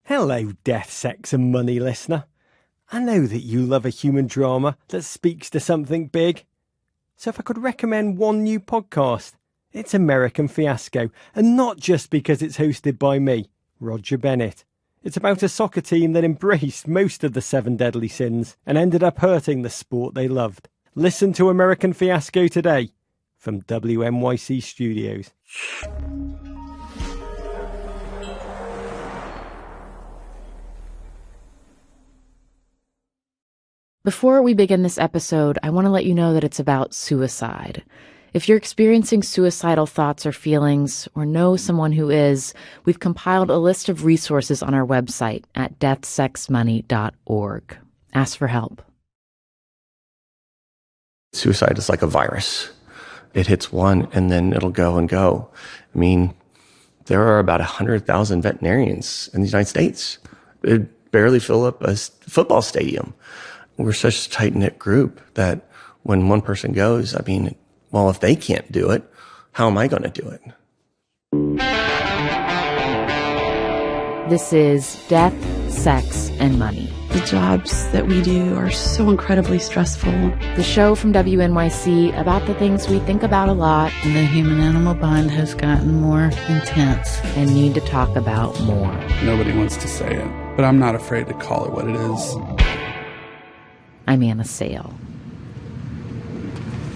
Hello, Death, Sex and Money listener. I know that you love a human drama that speaks to something big. So if I could recommend one new podcast, it's American Fiasco, and not just because it's hosted by me, Roger Bennett. It's about a soccer team that embraced most of the 7 deadly sins and ended up hurting the sport they loved. Listen to American Fiasco today from WNYC Studios. Before we begin this episode, I want to let you know that it's about suicide. If you're experiencing suicidal thoughts or feelings, or know someone who is, we've compiled a list of resources on our website at deathsexmoney.org. Ask for help. Suicide is like a virus. It hits one and then it'll go and go. I mean, there are about 100,000 veterinarians in the United States. It barely fill up a football stadium. We're such a tight-knit group that when one person goes, I mean, well, if they can't do it, how am I going to do it? This is Death, Sex, and Money. The jobs that we do are so incredibly stressful. The show from WNYC about the things we think about a lot. The human-animal bond has gotten more intense. And need to talk about more. Nobody wants to say it, but I'm not afraid to call it what it is. I'm Anna Sale.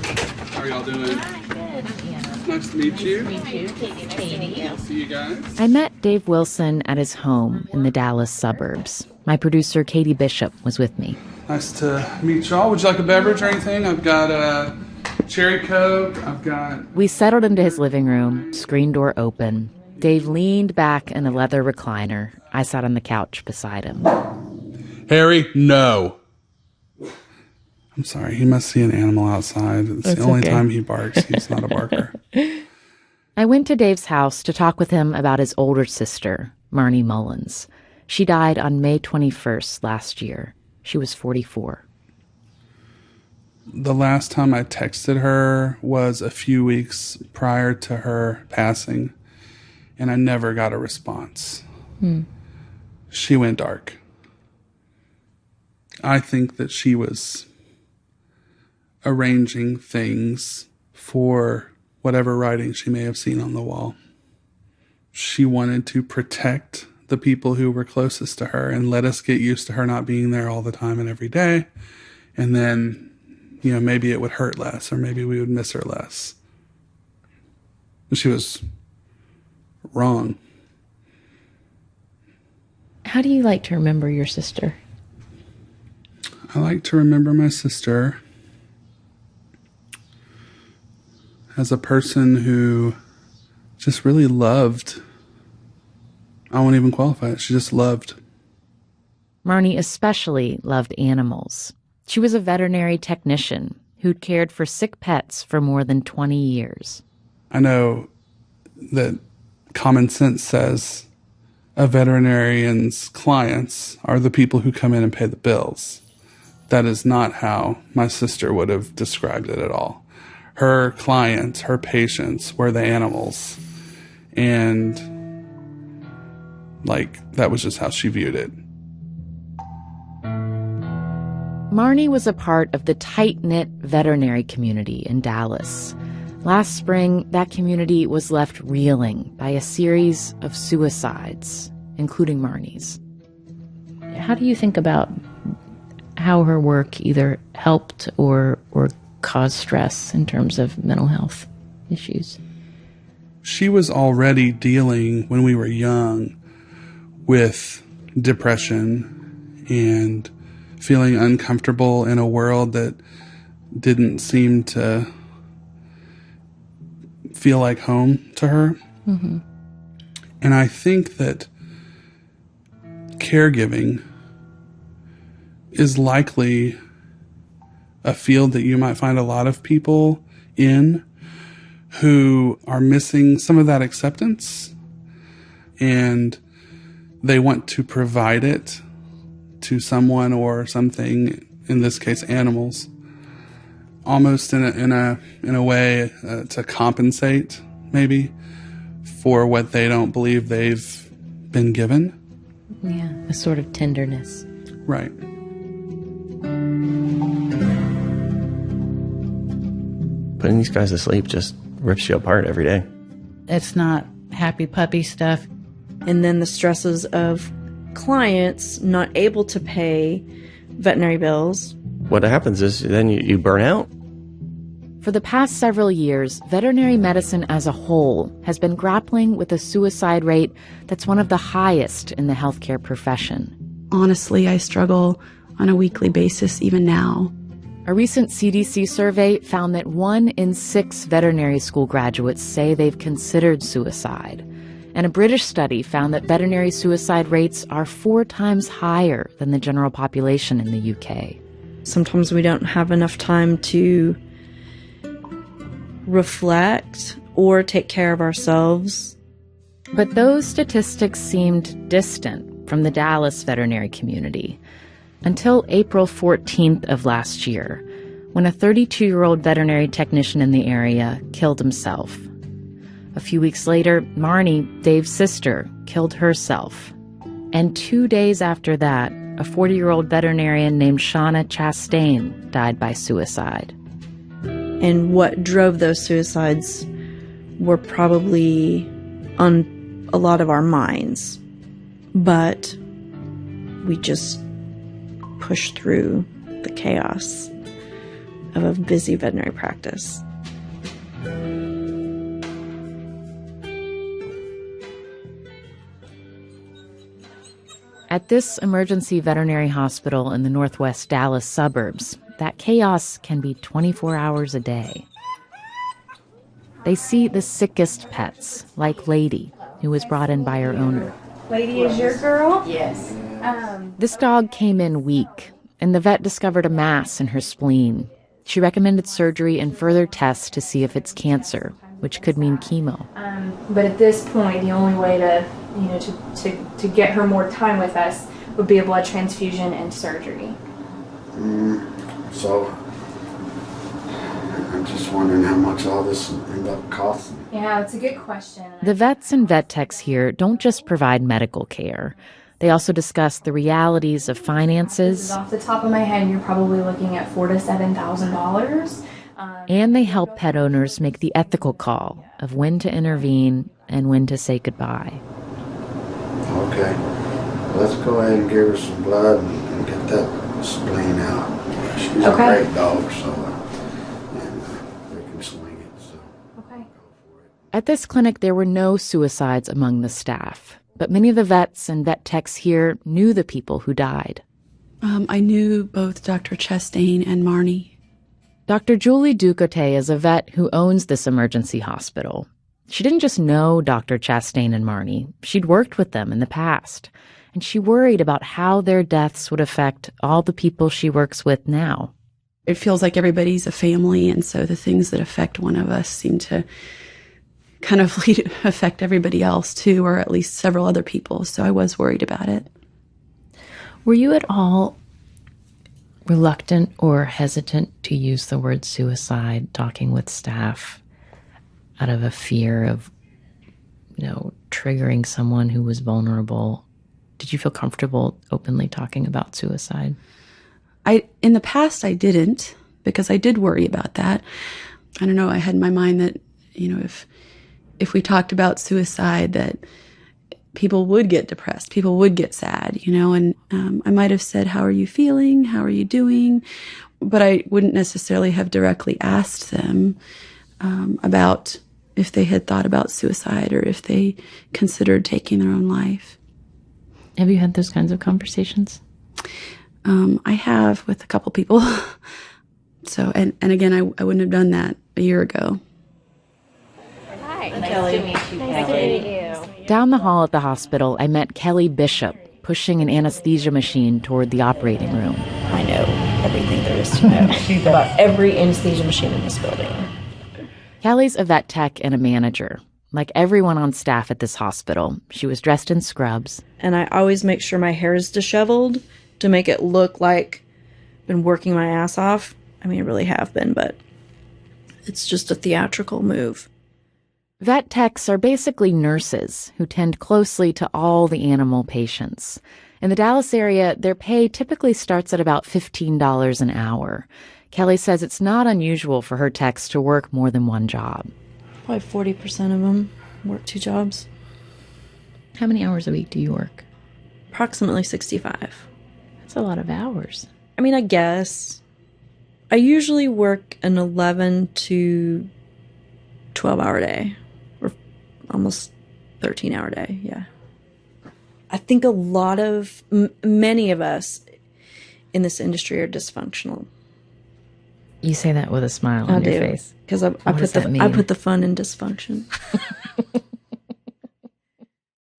How are y'all doing? Good. Nice to meet you. Meet you. Katie. I'll see you guys. I met Dave Wilson at his home in the Dallas suburbs. My producer, Katie Bishop, was with me. Nice to meet y'all. Would you like a beverage or anything? I've got a cherry Coke. We settled into his living room, screen door open. Dave leaned back in a leather recliner. I sat on the couch beside him. Harry, no. I'm sorry, he must see an animal outside. It's the only time he barks. He's not a barker. I went to Dave's house to talk with him about his older sister, Marnie Mullins. She died on May 21st last year. She was 44. The last time I texted her was a few weeks prior to her passing, and I never got a response. She went dark. I think that she was arranging things for whatever writing she may have seen on the wall. She wanted to protect the people who were closest to her and let us get used to her not being there all the time and every day. And then, maybe it would hurt less, or maybe we would miss her less. She was wrong. How do you like to remember your sister? I like to remember my sister as a person who just really loved. I won't even qualify it. She just loved. Marnie especially loved animals. She was a veterinary technician who'd cared for sick pets for more than 20 years. I know that common sense says a veterinarian's clients are the people who come in and pay the bills. That is not how my sister would have described it at all. Her clients, her patients were the animals. And, that was just how she viewed it. Marnie was a part of the tight-knit veterinary community in Dallas. Last spring, that community was left reeling by a series of suicides, including Marnie's. How do you think about how her work either helped or caused stress in terms of mental health issues? She was already dealing, when we were young, with depression and feeling uncomfortable in a world that didn't seem to feel like home to her. Mm-hmm. And I think that caregiving is likely a field that you might find a lot of people in who are missing some of that acceptance, and they want to provide it to someone or something, in this case animals, almost in a way to compensate maybe for what they don't believe they've been given. Yeah, a sort of tenderness. Right. Putting these guys to sleep just rips you apart every day. It's not happy puppy stuff. And then the stresses of clients not able to pay veterinary bills. What happens is then you burn out. For the past several years, veterinary medicine as a whole has been grappling with a suicide rate that's one of the highest in the healthcare profession. Honestly, I struggle on a weekly basis even now. A recent CDC survey found that 1 in 6 veterinary school graduates say they've considered suicide. And a British study found that veterinary suicide rates are 4 times higher than the general population in the UK. Sometimes we don't have enough time to reflect or take care of ourselves. But those statistics seemed distant from the Dallas veterinary community until April 14th of last year, when a 32-year-old veterinary technician in the area killed himself. A few weeks later, Marnie, Dave's sister, killed herself. And 2 days after that, a 40-year-old veterinarian named Shauna Chastain died by suicide. And what drove those suicides were probably on a lot of our minds. But we just pushed through the chaos of a busy veterinary practice. At this emergency veterinary hospital in the northwest Dallas suburbs, that chaos can be 24 hours a day. They see the sickest pets, like Lady, who was brought in by her owner. Lady is your girl? Yes. This dog came in weak, and the vet discovered a mass in her spleen. She recommended surgery and further tests to see if it's cancer, which could mean chemo. But at this point, the only way to, to get her more time with us would be a blood transfusion and surgery. So, I'm just wondering how much all this end up costing. Yeah, that's a good question. The vets and vet techs here don't just provide medical care. They also discuss the realities of finances. Off the top of my head, you're probably looking at $4,000 to $7,000. And they help pet owners make the ethical call of when to intervene and when to say goodbye. Okay, let's go ahead and give her some blood and get that spleen out. She's a great dog, so we can swing it. So. Okay. At this clinic, there were no suicides among the staff, but many of the vets and vet techs here knew the people who died. I knew both Dr. Chastain and Marnie. Dr. Julie Ducote is a vet who owns this emergency hospital. She didn't just know Dr. Chastain and Marnie. She'd worked with them in the past, and she worried about how their deaths would affect all the people she works with now. It feels like everybody's a family, and so the things that affect one of us seem to kind of affect everybody else too, or at least several other people. So I was worried about it. Were you at all reluctant or hesitant to use the word suicide, talking with staff, out of a fear of, triggering someone who was vulnerable? Did you feel comfortable openly talking about suicide? In the past, I didn't, because I did worry about that. I don't know, I had in my mind that, if we talked about suicide, that people would get depressed, people would get sad, and I might have said, how are you feeling? How are you doing? But I wouldn't necessarily have directly asked them about if they had thought about suicide or if they considered taking their own life. Have you had those kinds of conversations? I have with a couple people. So, and again, I wouldn't have done that a year ago. Hi. Nice to meet you, Nice to meet you. Down the hall at the hospital, I met Kelly Bishop, pushing an anesthesia machine toward the operating room. I know everything there is to know about every anesthesia machine in this building. Kelly's a vet tech and a manager. Like everyone on staff at this hospital, she was dressed in scrubs. And I always make sure my hair is disheveled to make it look like I've been working my ass off. I mean, I really have been, but it's just a theatrical move. Vet techs are basically nurses who tend closely to all the animal patients. In the Dallas area, their pay typically starts at about $15 an hour. Kelly says it's not unusual for her techs to work more than one job. Probably 40% of them work 2 jobs. How many hours a week do you work? Approximately 65. That's a lot of hours. I mean, I guess. I usually work an 11 to 12-hour day. Or almost 13-hour day, yeah. I think many of us in this industry are dysfunctional. You say that with a smile on your face. Because I put the fun in dysfunction.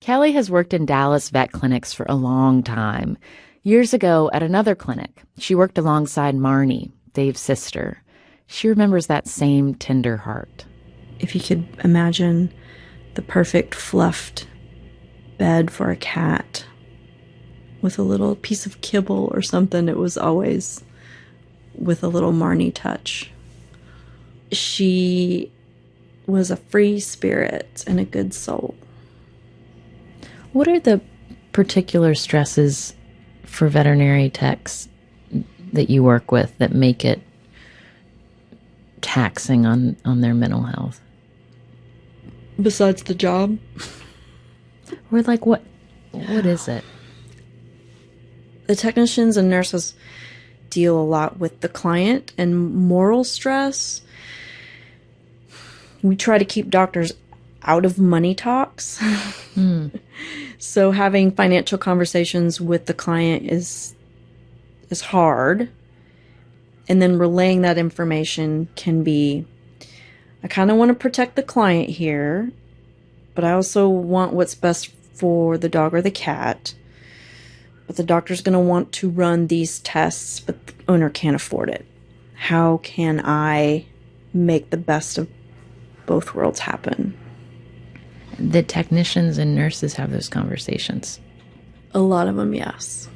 Kelly has worked in Dallas vet clinics for a long time. Years ago, at another clinic, she worked alongside Marnie, Dave's sister. She remembers that same tender heart. If you could imagine the perfect fluffed bed for a cat with a little piece of kibble or something, it was always with a little Marnie touch. She was a free spirit and a good soul. What are the particular stresses for veterinary techs that you work with that make it taxing on their mental health? Besides the job? Or like what is it? The technicians and nurses deal a lot with the client and moral stress. We try to keep doctors out of money talks. So having financial conversations with the client is hard. And then relaying that information can be, I kind of want to protect the client here, but I also want what's best for the dog or the cat. But the doctor's going to want to run these tests, but the owner can't afford it. How can I make the best of both worlds happen? The technicians and nurses have those conversations. A lot of them, yes.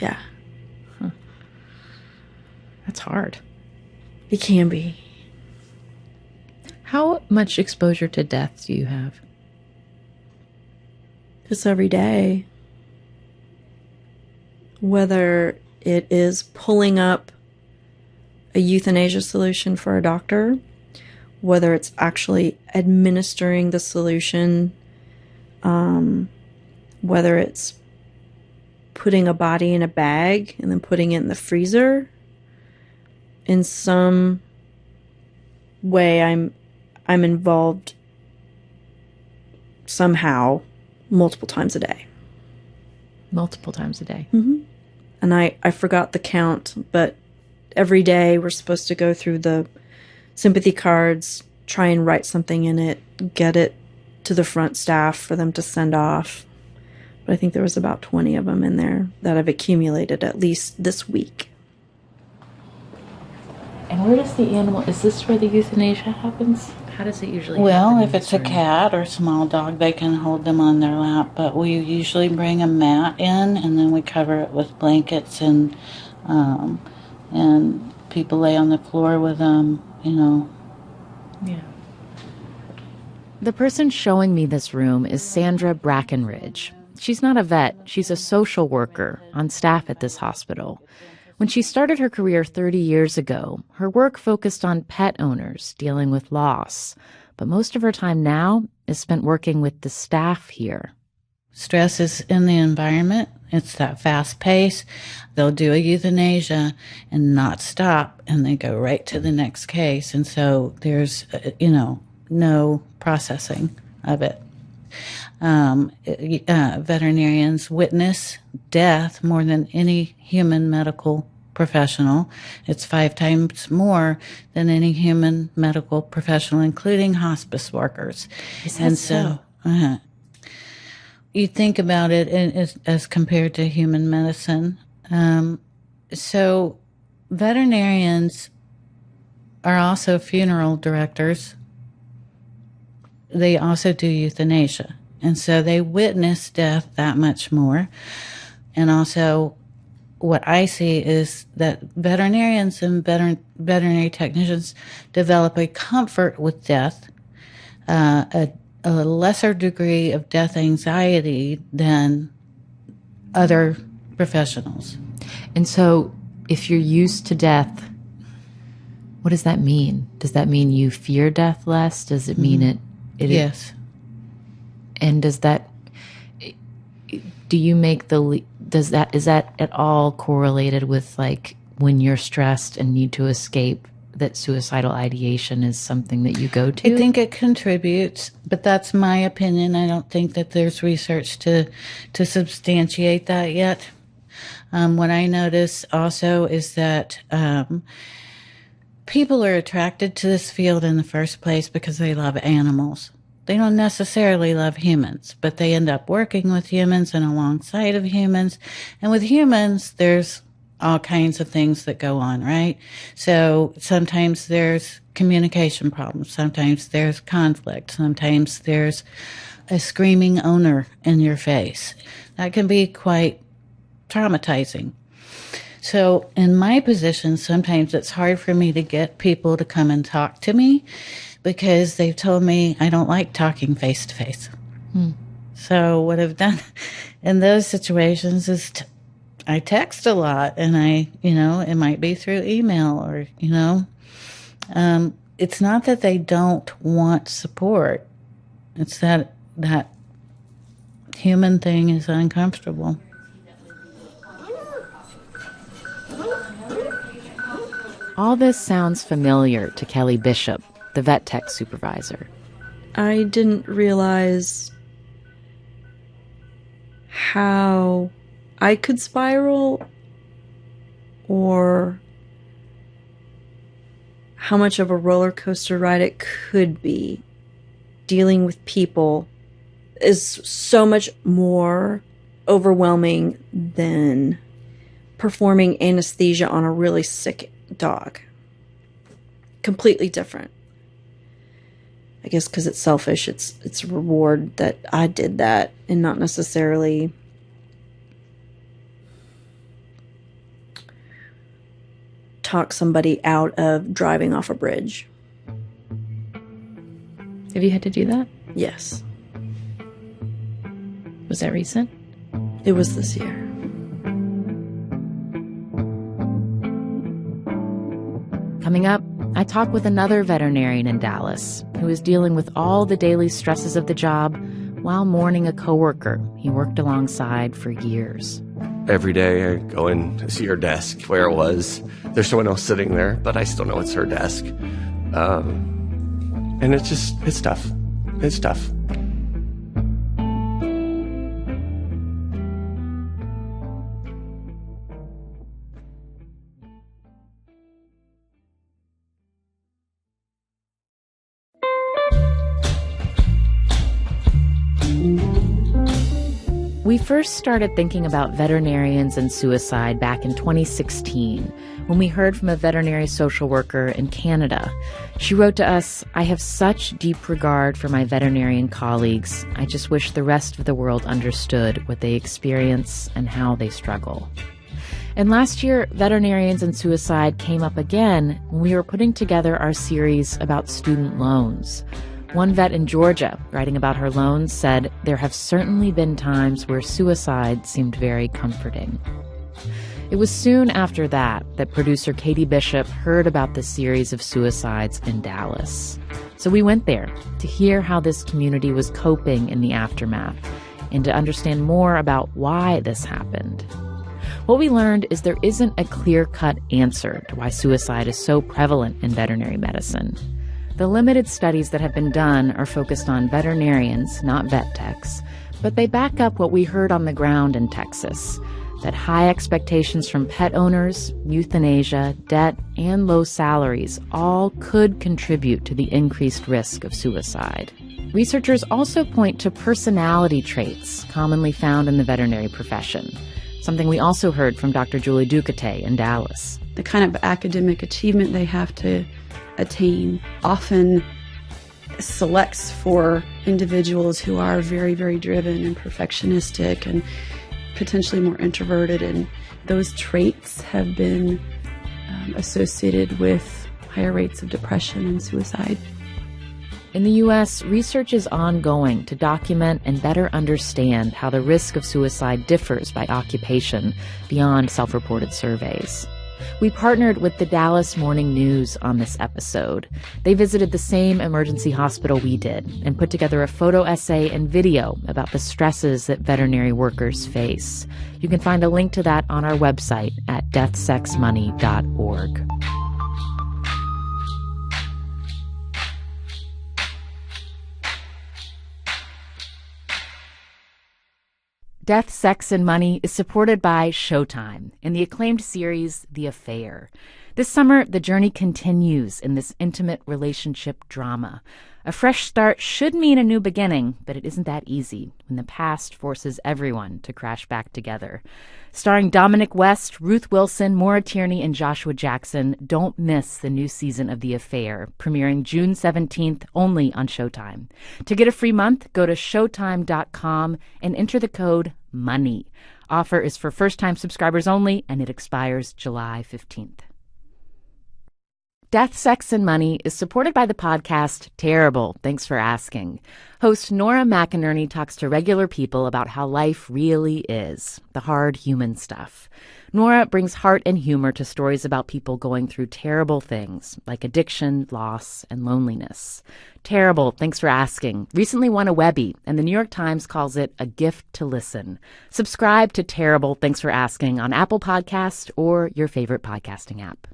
Yeah. That's hard. It can be. How much exposure to death do you have? It's every day. Whether it is pulling up a euthanasia solution for a doctor, whether it's actually administering the solution, whether it's putting a body in a bag and then putting it in the freezer. In some way, I'm involved somehow multiple times a day. Multiple times a day. Mm-hmm. And I forgot the count, but every day we're supposed to go through the sympathy cards, try and write something in it, get it to the front staff for them to send off. But I think there was about 20 of them in there that have accumulated at least this week. And where does the animal, is this where the euthanasia happens? How does it usually happen? Well, if it's a cat or a small dog, they can hold them on their lap, but we usually bring a mat in and then we cover it with blankets and people lay on the floor with them, Yeah. The person showing me this room is Sandra Brackenridge. She's not a vet, she's a social worker on staff at this hospital. When she started her career 30 years ago, her work focused on pet owners dealing with loss. But most of her time now is spent working with the staff here. Stress is in the environment. It's that fast pace. They'll do a euthanasia and not stop, and they go right to the next case. And so there's, no processing of it. Veterinarians witness death more than any human medical professional. It's 5 times more than any human medical professional, including hospice workers. Is that so? You think about it as compared to human medicine. So veterinarians are also funeral directors. They also do euthanasia. And so they witness death that much more. And also what I see is that veterinarians and veterinary technicians develop a comfort with death a lesser degree of death anxiety than other professionals. And so if you're used to death, what does that mean? Does that mean you fear death less? Does it mean it Yes. And does that, do you make is that at all correlated with like when you're stressed and need to escape, that suicidal ideation is something that you go to? I think it contributes, but that's my opinion. I don't think that there's research to substantiate that yet. What I notice also is that people are attracted to this field in the first place because they love animals. They don't necessarily love humans, but they end up working with humans and alongside of humans. And with humans, there's all kinds of things that go on, right? So sometimes there's communication problems. Sometimes there's conflict. Sometimes there's a screaming owner in your face. That can be quite traumatizing. So in my position, sometimes it's hard for me to get people to come and talk to me because they've told me I don't like talking face to face. So what I've done in those situations is I text a lot, and it might be through email or, it's not that they don't want support. It's that human thing is uncomfortable. All this sounds familiar to Kelly Bishop, the vet tech supervisor. I didn't realize how I could spiral or how much of a roller coaster ride it could be. Dealing with people is so much more overwhelming than performing anesthesia on a really sick dog. Completely different. I guess because it's selfish, it's a reward that I did that and not necessarily talk somebody out of driving off a bridge. Have you had to do that? Yes. Was that recent? It was this year. Coming up, I talk with another veterinarian in Dallas who is dealing with all the daily stresses of the job while mourning a coworker he worked alongside for years. Every day I go and see her desk where it was. There's someone else sitting there, but I still know it's her desk. And it's tough. It's tough. We first started thinking about veterinarians and suicide back in 2016 when we heard from a veterinary social worker in Canada. She wrote to us, "I have such deep regard for my veterinarian colleagues. I just wish the rest of the world understood what they experience and how they struggle." And last year, veterinarians and suicide came up again when we were putting together our series about student loans. One vet in Georgia, writing about her loans, said, "There have certainly been times where suicide seemed very comforting." It was soon after that producer Katie Bishop heard about the series of suicides in Dallas. So we went there to hear how this community was coping in the aftermath and to understand more about why this happened. What we learned is there isn't a clear-cut answer to why suicide is so prevalent in veterinary medicine. The limited studies that have been done are focused on veterinarians, not vet techs, but they back up what we heard on the ground in Texas, that high expectations from pet owners, euthanasia, debt, and low salaries all could contribute to the increased risk of suicide. Researchers also point to personality traits commonly found in the veterinary profession, something we also heard from Dr. Julie Ducate in Dallas. The kind of academic achievement they have to attain often selects for individuals who are very, very driven and perfectionistic and potentially more introverted, and those traits have been associated with higher rates of depression and suicide. In the U.S., research is ongoing to document and better understand how the risk of suicide differs by occupation beyond self-reported surveys. We partnered with the Dallas Morning News on this episode. They visited the same emergency hospital we did and put together a photo essay and video about the stresses that veterinary workers face. You can find a link to that on our website at deathsexmoney.org. Death, Sex, and Money is supported by Showtime in the acclaimed series The Affair. This summer, the journey continues in this intimate relationship drama. A fresh start should mean a new beginning, but it isn't that easy when the past forces everyone to crash back together. Starring Dominic West, Ruth Wilson, Maura Tierney, and Joshua Jackson, don't miss the new season of The Affair, premiering June 17th only on Showtime. To get a free month, go to Showtime.com and enter the code MONEY. Offer is for first-time subscribers only, and it expires July 15th. Death, Sex, and Money is supported by the podcast Terrible, Thanks for Asking. Host Nora McInerney talks to regular people about how life really is, the hard human stuff. Nora brings heart and humor to stories about people going through terrible things like addiction, loss, and loneliness. Terrible, Thanks for Asking recently won a Webby, and the New York Times calls it a gift to listen. Subscribe to Terrible, Thanks for Asking on Apple Podcasts or your favorite podcasting app.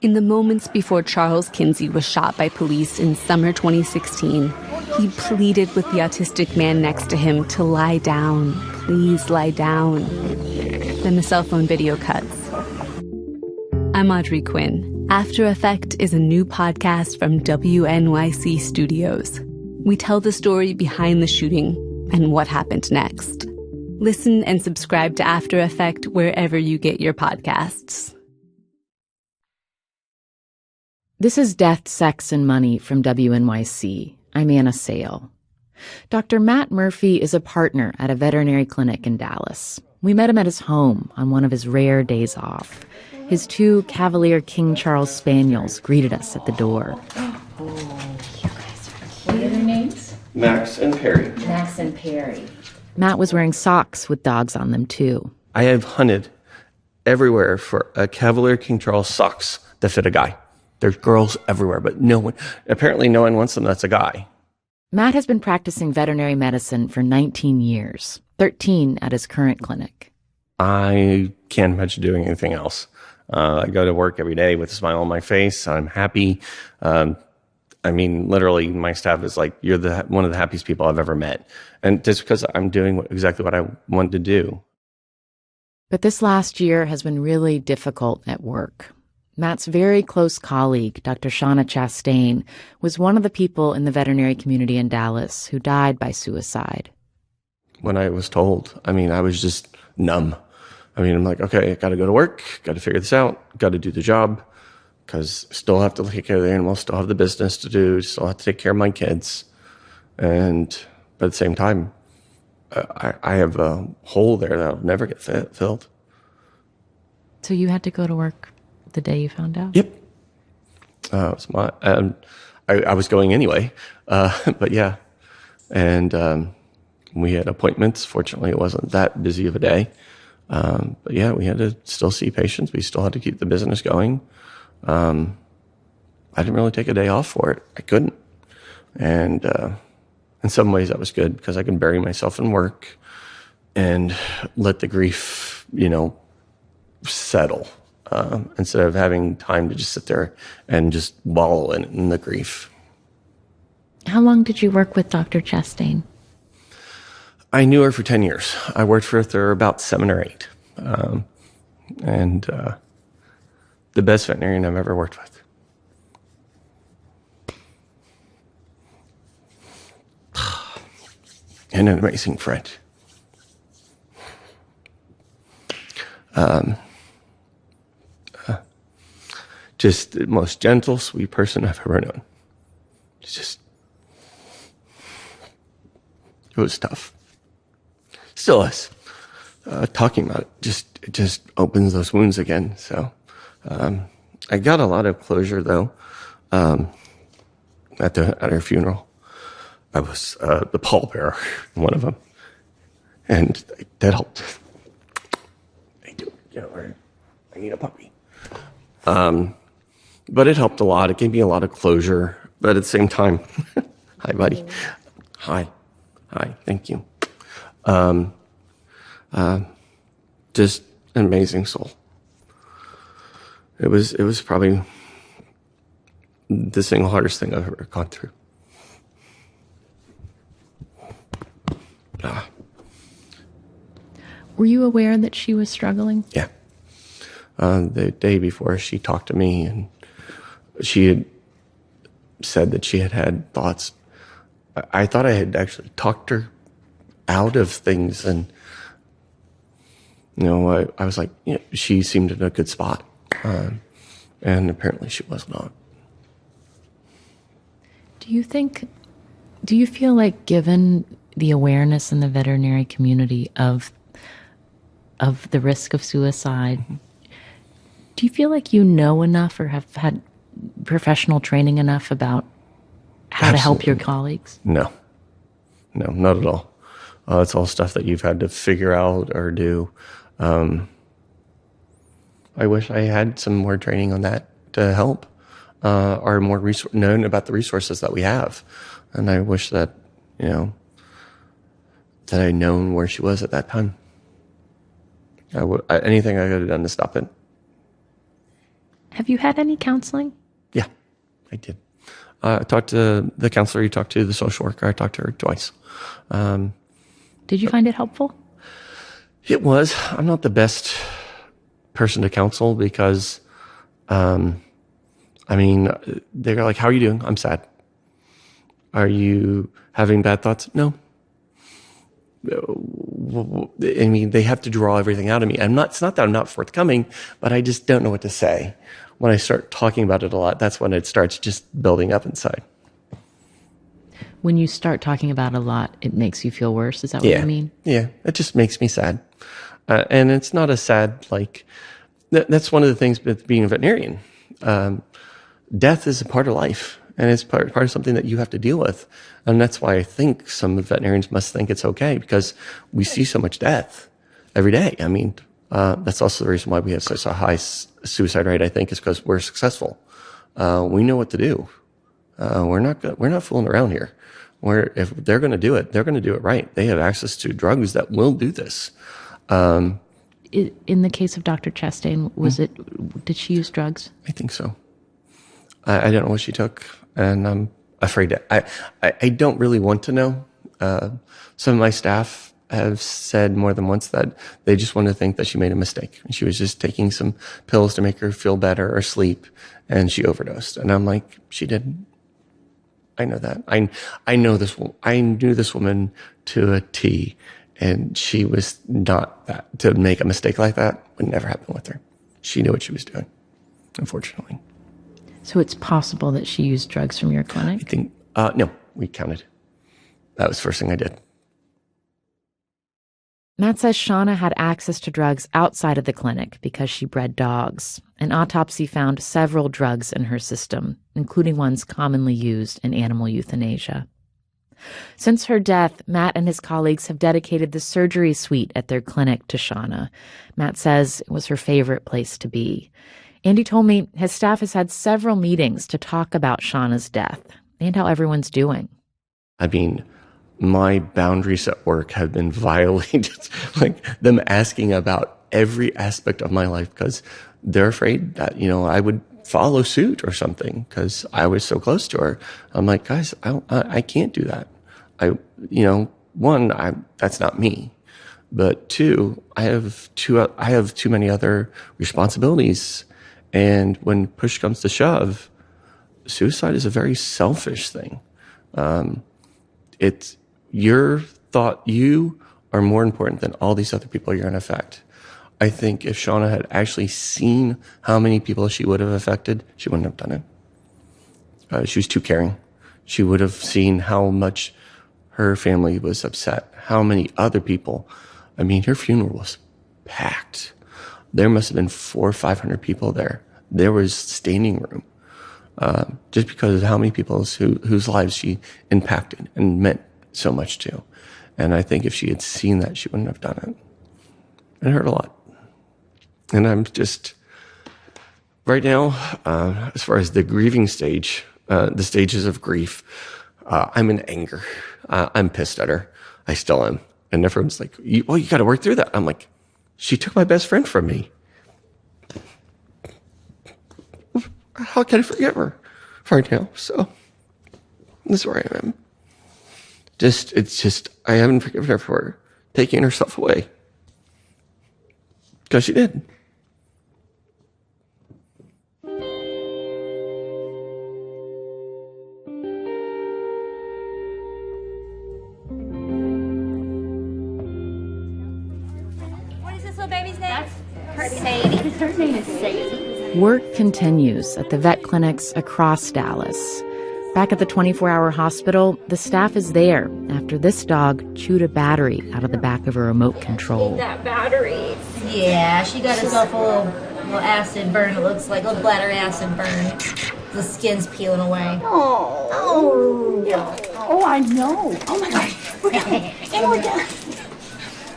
In the moments before Charles Kinsey was shot by police in summer 2016, he pleaded with the autistic man next to him to lie down. Please lie down. Then the cell phone video cuts. I'm Audrey Quinn. After Effect is a new podcast from WNYC Studios. We tell the story behind the shooting and what happened next. Listen and subscribe to After Effect wherever you get your podcasts. This is Death, Sex, and Money from WNYC. I'm Anna Sale. Dr. Matt Murphy is a partner at a veterinary clinic in Dallas. We met him at his home on one of his rare days off. His 2 Cavalier King Charles Spaniels greeted us at the door. Oh, you guys are cute. What are their names? Max and Perry. Max and Perry. Matt was wearing socks with dogs on them, too. I have hunted everywhere for a Cavalier King Charles socks that fit a guy. There's girls everywhere, but apparently no one wants them that's a guy. Matt has been practicing veterinary medicine for 19 years, 13 at his current clinic. I can't imagine doing anything else. I go to work every day with a smile on my face. I'm happy. Literally, my staff is like, you're one of the happiest people I've ever met. And just because I'm doing exactly what I wanted to do. But this last year has been really difficult at work. Matt's very close colleague, Dr. Shauna Chastain, was one of the people in the veterinary community in Dallas who died by suicide. When I was told, I was just numb. I'm like, okay, I got to go to work, got to figure this out, got to do the job, because still have to take care of the animals, still have the business to do, still have to take care of my kids. But at the same time, I have a hole there that'll never get filled. So you had to go to work the day you found out? Yep. It was I was going anyway, but yeah. And we had appointments. Fortunately, it wasn't that busy of a day. But yeah, we had to still see patients. We still had to keep the business going. I didn't really take a day off for it. I couldn't. And in some ways that was good because I can bury myself in work and let the grief, settle. Instead of having time to just sit there and just wallow in the grief. How long did you work with Dr. Chastain? I knew her for 10 years. I worked with her about 7 or 8. The best veterinarian I've ever worked with. And an amazing friend. Just the most gentle, sweet person I've ever known. It was tough. Still is. Talking about it just opens those wounds again. So I got a lot of closure though. at her funeral. I was the pallbearer, one of them, and that helped. I need a puppy. But it helped a lot. It gave me a lot of closure. But at the same time, hi, buddy. Hi. Thank you. Just an amazing soul. It was probably the single hardest thing I've ever gone through. Were you aware that she was struggling? Yeah. The day before, she talked to me, and she had said that she had thoughts. I thought I had actually talked her out of things, and I was like, she seemed in a good spot, and apparently she was not. Do you feel like, given the awareness in the veterinary community of the risk of suicide, do you feel like you know enough or have had professional training enough about how to help your colleagues? No, not at all. It's all stuff that you've had to figure out or do. I wish I had some more training on that to help, or more known about the resources that we have. And I wish that, that I'd known where she was at that time. Anything I could have done to stop it. Have you had any counseling? Yeah, I did. I talked to the counselor you talked to, the social worker. I talked to her twice. Did you find it helpful? It was. I'm not the best person to counsel because, they're like, how are you doing? I'm sad. Are you having bad thoughts? No. They have to draw everything out of me. It's not that I'm not forthcoming, but I just don't know what to say. When I start talking about it a lot, that's when it starts just building up inside. When you start talking about it a lot, it makes you feel worse. Is that what you mean? Yeah. It just makes me sad. And it's not a sad, that's one of the things with being a veterinarian. Death is a part of life, and it's part of something that you have to deal with. And that's why I think some veterinarians must think it's okay, because we see so much death every day. That's also the reason why we have such a high suicide rate, I think, is because we're successful. We know what to do. We're not fooling around here. If they're going to do it, they're going to do it right. They have access to drugs that will do this. In the case of Dr. Chastain, did she use drugs? I think so. I don't know what she took, and I'm afraid I don't really want to know. Some of my staff have said more than once that they just want to think that she made a mistake. She was just taking some pills to make her feel better or sleep, and she overdosed. And I'm like, she didn't. I know that. I know this. I knew this woman to a T, and she was not that. To make a mistake like that would never happen with her. She knew what she was doing, unfortunately. So it's possible that she used drugs from your clinic? I think, no, we counted. That was the first thing I did. Matt says Shauna had access to drugs outside of the clinic because she bred dogs. An autopsy found several drugs in her system, including ones commonly used in animal euthanasia. Since her death, Matt and his colleagues have dedicated the surgery suite at their clinic to Shauna. Matt says it was her favorite place to be. Andy told me his staff has had several meetings to talk about Shauna's death and how everyone's doing. My boundaries at work have been violated, them asking about every aspect of my life because they're afraid that, I would follow suit or something because I was so close to her. I'm like, guys, I can't do that. That's not me. But two, I have too many other responsibilities. And when push comes to shove, suicide is a very selfish thing. It's your thought, you are more important than all these other people you're going to affect. I think if Shauna had actually seen how many people she would have affected, she wouldn't have done it. She was too caring. She would have seen how much her family was upset, how many other people. Her funeral was packed. There must have been 400 or 500 people there. There was standing room. just because of how many people whose lives she impacted and meant so much to. And I think if she had seen that, she wouldn't have done it. It hurt a lot. And I'm just, right now, as far as the grieving stage, the stages of grief, I'm in anger. I'm pissed at her. I still am. And everyone's like, you got to work through that. I'm like, she took my best friend from me. How can I forgive her right now? So this is where I am. I haven't forgiven her for taking herself away. Because she did. Her name is Sadie. Work continues at the vet clinics across Dallas. Back at the 24-hour hospital, the staff is there after this dog chewed a battery out of the back of a remote control. That battery. Yeah, she got herself a little acid burn. It looks like a little bladder acid burn. The skin's peeling away. Oh, I know. Oh my God. And we're done.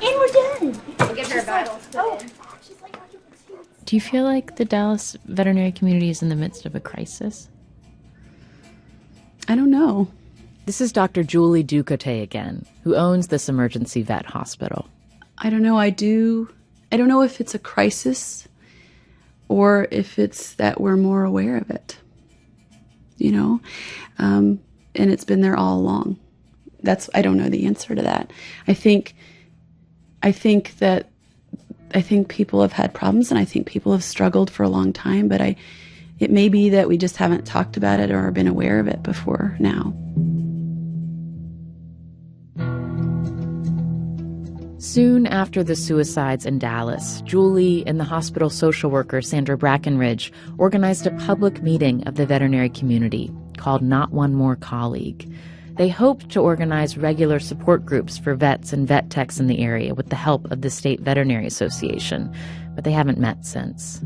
And we're done. We'll give her a bottle. Do you feel like the Dallas veterinary community is in the midst of a crisis? I don't know. This is Dr. Julie Ducote again, who owns this emergency vet hospital. I don't know. I don't know if it's a crisis or if it's that we're more aware of it, and it's been there all along. I don't know the answer to that. I think people have had problems, and I think people have struggled for a long time, but it may be that we just haven't talked about it or been aware of it before now. Soon after the suicides in Dallas, Julie and the hospital social worker Sandra Brackenridge organized a public meeting of the veterinary community called Not One More Colleague. They hoped to organize regular support groups for vets and vet techs in the area with the help of the State Veterinary Association, but they haven't met since.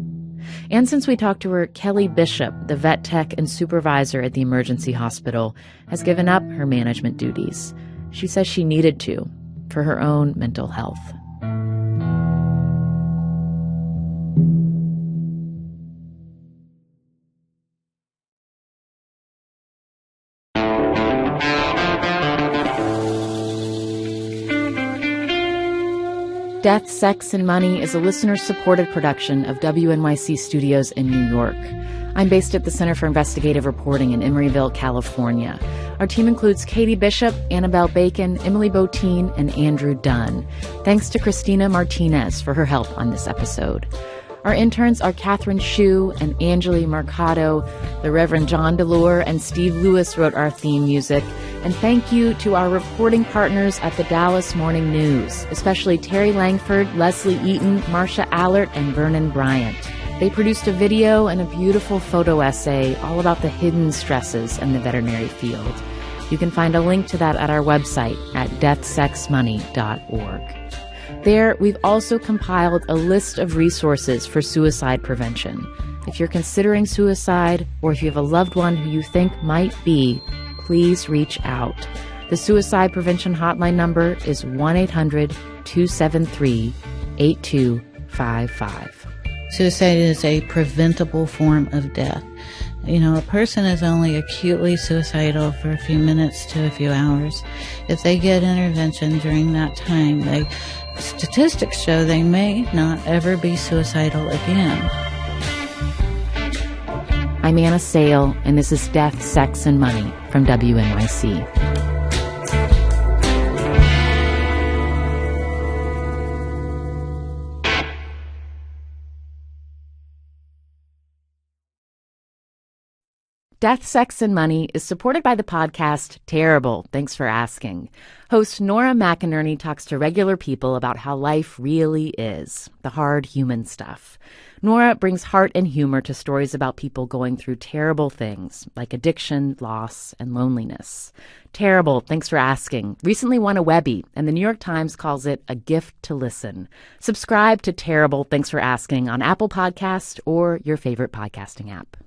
And since we talked to her, Kelly Bishop, the vet tech and supervisor at the emergency hospital, has given up her management duties. She says she needed to, for her own mental health. Death, Sex, and Money is a listener-supported production of WNYC Studios in New York. I'm based at the Center for Investigative Reporting in Emeryville, California. Our team includes Katie Bishop, Annabelle Bacon, Emily Botine, and Andrew Dunn. Thanks to Christina Martinez for her help on this episode. Our interns are Catherine Hsu and Angeli Mercado. The Reverend John DeLure and Steve Lewis wrote our theme music. And thank you to our reporting partners at the Dallas Morning News, especially Terry Langford, Leslie Eaton, Marcia Allert, and Vernon Bryant. They produced a video and a beautiful photo essay all about the hidden stresses in the veterinary field. You can find a link to that at our website at deathsexmoney.org. There, we've also compiled a list of resources for suicide prevention. If you're considering suicide, or if you have a loved one who you think might be, please reach out. The suicide prevention hotline number is 1-800-273-8255. Suicide is a preventable form of death. A person is only acutely suicidal for a few minutes to a few hours. If they get intervention during that time, statistics show they may not ever be suicidal again. I'm Anna Sale, and this is Death, Sex, and Money from WNYC. Death, Sex, and Money is supported by the podcast Terrible, Thanks for Asking. Host Nora McInerney talks to regular people about how life really is, the hard human stuff. Nora brings heart and humor to stories about people going through terrible things like addiction, loss, and loneliness. Terrible, Thanks for Asking recently won a Webby, and the New York Times calls it a gift to listen. Subscribe to Terrible, Thanks for Asking on Apple Podcasts or your favorite podcasting app.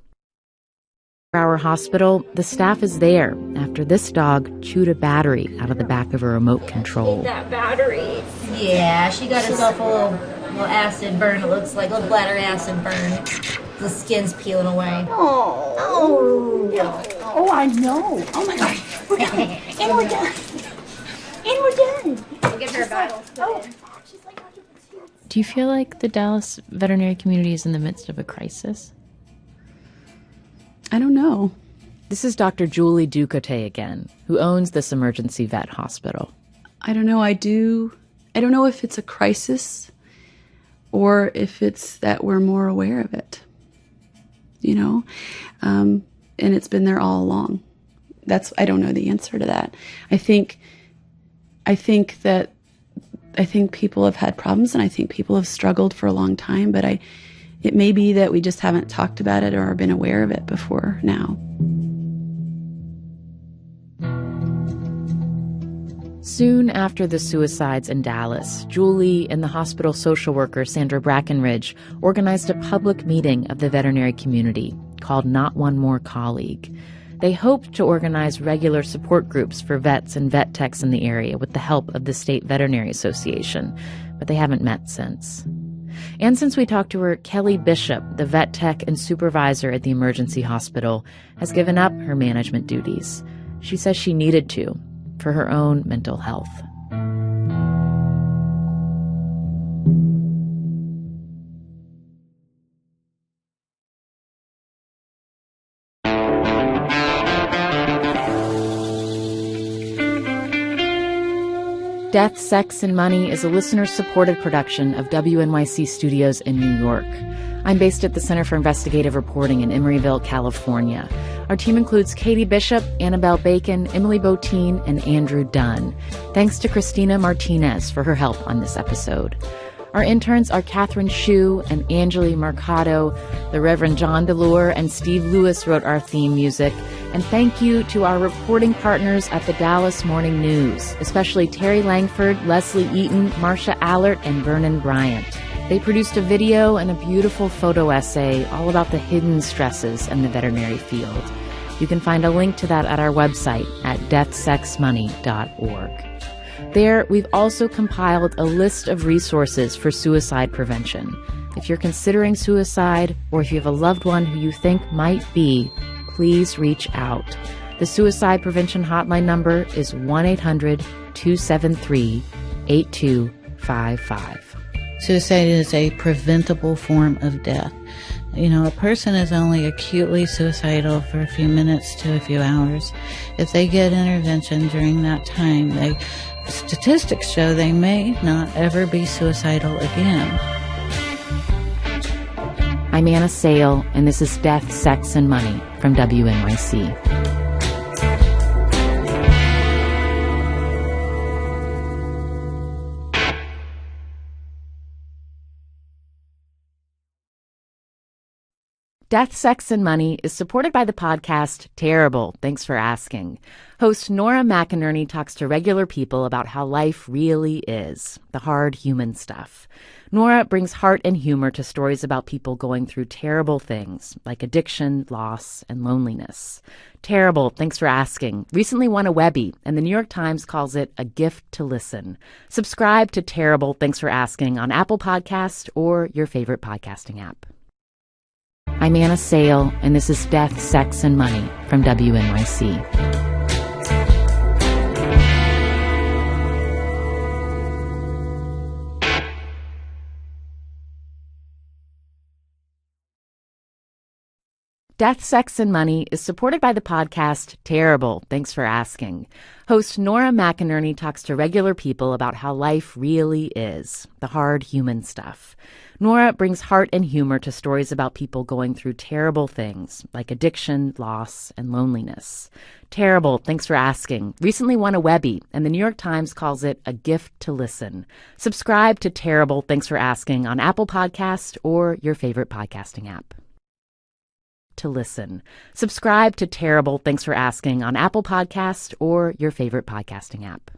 Our hospital, the staff is there after this dog chewed a battery out of the back of a remote control. That battery. Yeah, she got herself a little acid burn. It looks like a little bladder acid burn. The skin's peeling away. Oh, I know. Oh my God. We're done. And we're done. And we're done. We'll get her bottles put in. Do you feel like the Dallas veterinary community is in the midst of a crisis? I don't know. This is Dr. Julie Ducote again, who owns this emergency vet hospital. I don't know. I don't know if it's a crisis or if it's that we're more aware of it, and it's been there all along. I don't know the answer to that. I think people have had problems, and I think people have struggled for a long time, but it may be that we just haven't talked about it or been aware of it before now. Soon after the suicides in Dallas, Julie and the hospital social worker Sandra Brackenridge organized a public meeting of the veterinary community called Not One More Colleague. They hoped to organize regular support groups for vets and vet techs in the area with the help of the State Veterinary Association, but they haven't met since. And since we talked to her, Kelly Bishop, the vet tech and supervisor at the emergency hospital, has given up her management duties. She says she needed to, for her own mental health. Death, Sex, and Money is a listener-supported production of WNYC Studios in New York. I'm based at the Center for Investigative Reporting in Emeryville, California. Our team includes Katie Bishop, Annabelle Bacon, Emily Botine, and Andrew Dunn. Thanks to Christina Martinez for her help on this episode. Our interns are Catherine Hsu and Angeli Mercado. The Reverend John DeLure and Steve Lewis wrote our theme music. And thank you to our reporting partners at the Dallas Morning News, especially Terry Langford, Leslie Eaton, Marcia Allert, and Vernon Bryant. They produced a video and a beautiful photo essay all about the hidden stresses in the veterinary field. You can find a link to that at our website at deathsexmoney.org. There, we've also compiled a list of resources for suicide prevention. If you're considering suicide, or if you have a loved one who you think might be, please reach out. The suicide prevention hotline number is 1-800-273-8255. Suicide is a preventable form of death. A person is only acutely suicidal for a few minutes to a few hours. If they get intervention during that time, statistics show they may not ever be suicidal again. I'm Anna Sale, and this is Death, Sex, and Money from WNYC. Death, Sex, and Money is supported by the podcast Terrible, Thanks for Asking. Host Nora McInerney talks to regular people about how life really is, the hard human stuff. Nora brings heart and humor to stories about people going through terrible things like addiction, loss, and loneliness. Terrible, Thanks for Asking recently won a Webby, and the New York Times calls it a gift to listen. Subscribe to Terrible, Thanks for Asking on Apple Podcast or your favorite podcasting app. I'm Anna Sale, and this is Death, Sex, and Money from WNYC. Death, Sex, and Money is supported by the podcast Terrible, Thanks for Asking. Host Nora McInerney talks to regular people about how life really is, the hard human stuff. Nora brings heart and humor to stories about people going through terrible things like addiction, loss, and loneliness. Terrible, Thanks for Asking recently won a Webby, and the New York Times calls it a gift to listen. Subscribe to Terrible, Thanks for Asking on Apple Podcast or your favorite podcasting app. To listen. Subscribe to Terrible, Thanks for Asking on Apple Podcast or your favorite podcasting app.